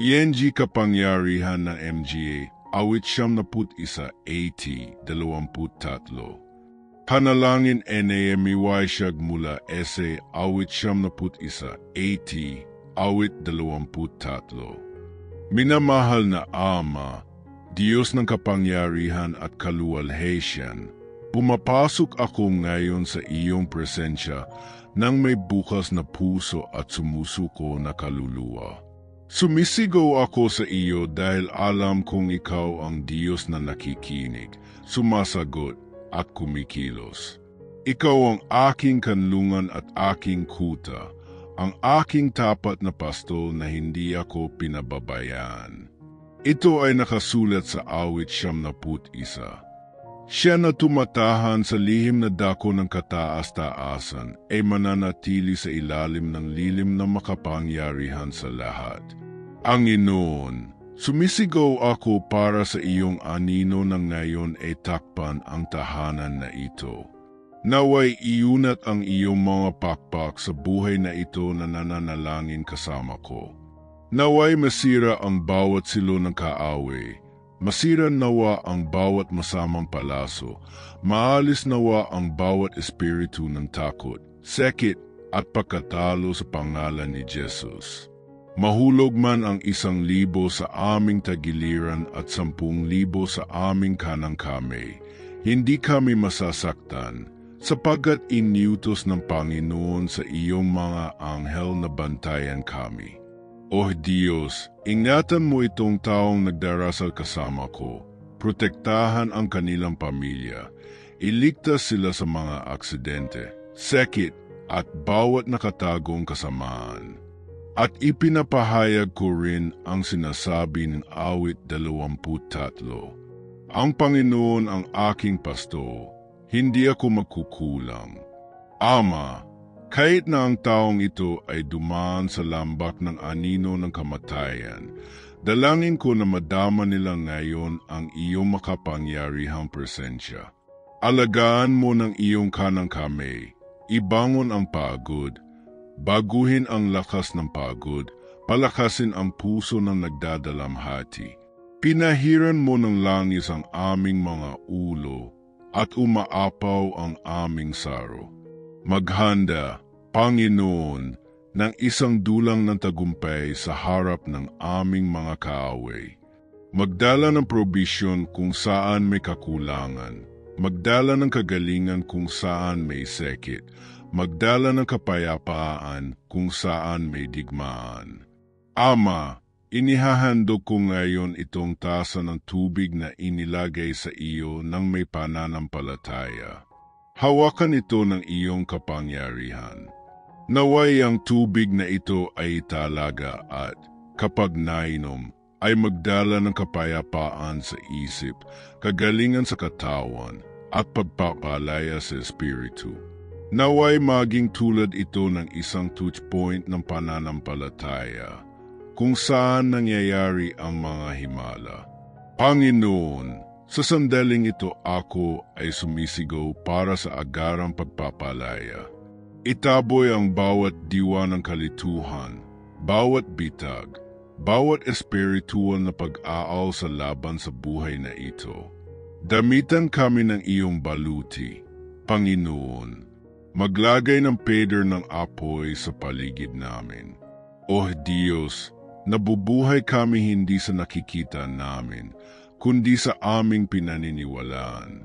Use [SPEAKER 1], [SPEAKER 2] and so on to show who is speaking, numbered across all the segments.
[SPEAKER 1] ENG kapangyarihan ng MGA, awit 71, 23. Panalangin NAMEY siyag mula SA, awit 71, 80, awit 23. Minamahal na Ama, Diyos ng kapangyarihan at kaluwalhatian, pumapasok ako ngayon sa iyong presensya nang may bukas na puso at sumusuko na kaluluwa. Sumisigaw ako sa iyo dahil alam kong ikaw ang Diyos na nakikinig, sumasagot at kumikilos. Ikaw ang aking kanlungan at aking kuta, ang aking tapat na pastol na hindi ako pinababayaan. Ito ay nakasulat sa awit 71. Siya na tumatahan sa lihim na dako ng kataas-taasan ay mananatili sa ilalim ng lilim na makapangyarihan sa lahat. Panginoon, sumisigaw ako para sa iyong anino na ngayon ay takpan ang tahanan na ito. Naway iunat ang iyong mga pakpak sa buhay na ito na nananalangin kasama ko. Naway masira ang bawat silo ng kaaway, masira nawa ang bawat masamang palaso, maalis nawa ang bawat espiritu ng takot, sekit at pagkatalo sa pangalan ni Jesus. Mahulog man ang 1,000 sa aming tagiliran at 10,000 sa aming kanang kamay, hindi kami masasaktan, sapagkat iniutos ng Panginoon sa iyong mga anghel na bantayan kami. O Diyos, ingatan mo itong taong nagdarasal kasama ko, protektahan ang kanilang pamilya, iligtas sila sa mga aksidente, sekit at bawat nakatagong kasamaan. At ipinapahayag ko rin ang sinasabi ng awit 23. Ang Panginoon ang aking pasto, hindi ako magkukulang. Ama, kahit na ang taong ito ay dumaan sa lambak ng anino ng kamatayan, dalangin ko na madama nila ngayon ang iyong makapangyarihang presensya. Alagaan mo ng iyong kanang kamay, ibangon ang pagod, baguhin ang lakas ng pagod, palakasin ang puso ng nagdadalamhati. Pinahiran mo ng langis ang aming mga ulo at umaapaw ang aming saro. Maghanda, Panginoon, ng isang dulang ng tagumpay sa harap ng aming mga kaaway. Magdala ng probisyon kung saan may kakulangan. Magdala ng kagalingan kung saan may sekit. Magdala ng kapayapaan kung saan may digmaan. Ama, inihahandog ko ngayon itong tasa ng tubig na inilagay sa iyo ng may pananampalataya. Hawakan ito ng iyong kapangyarihan. Naway ang tubig na ito ay talaga at, kapag nainom, ay magdala ng kapayapaan sa isip, kagalingan sa katawan, at pagpapalaya sa espiritu. Naway maging tulad ito ng isang touchpoint ng pananampalataya, kung saan nangyayari ang mga himala. Panginoon, sa sandaling ito ako ay sumisigaw para sa agarang pagpapalaya. Itaboy ang bawat diwa ng kalituhan, bawat bitag, bawat espiritual na pag-aaw sa laban sa buhay na ito. Damitan kami ng iyong baluti, Panginoon. Maglagay ng peder ng apoy sa paligid namin. O Diyos, nabubuhay kami hindi sa nakikita namin, kundi sa aming pinaniniwalaan.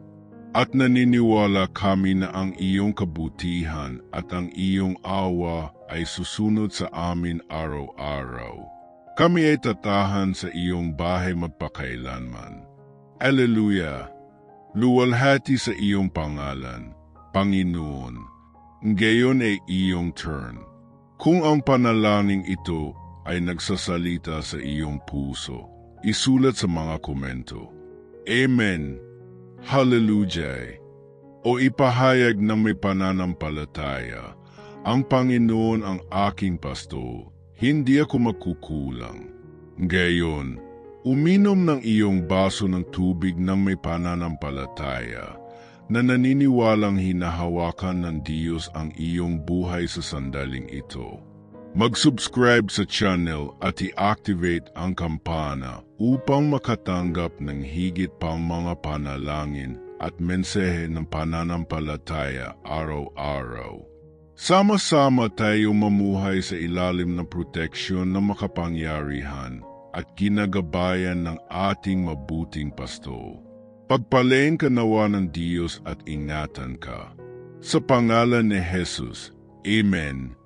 [SPEAKER 1] At naniniwala kami na ang iyong kabutihan at ang iyong awa ay susunod sa amin araw-araw. Kami ay tatahan sa iyong bahay magpakailanman. Alleluia! Luwalhati sa iyong pangalan, Panginoon. Ngayon ay iyong turn. Kung ang panalangin ito ay nagsasalita sa iyong puso, isulat sa mga komento. Amen. Hallelujah. O ipahayag ng may pananampalataya, ang Panginoon ang aking pasto, hindi ako magkukulang. Ngayon, uminom ng iyong baso ng tubig ng may pananampalataya, na naniniwalang hinahawakan ng Diyos ang iyong buhay sa sandaling ito. Mag-subscribe sa channel at i-activate ang kampana upang makatanggap ng higit pang mga panalangin at mensahe ng pananampalataya araw-araw. Sama-sama tayo mamuhay sa ilalim ng proteksyon ng makapangyarihan at ginagabayan ng ating mabuting pasto. Pagpalain ka nawa ng Diyos at ingatan ka. Sa pangalan ni Jesus, Amen.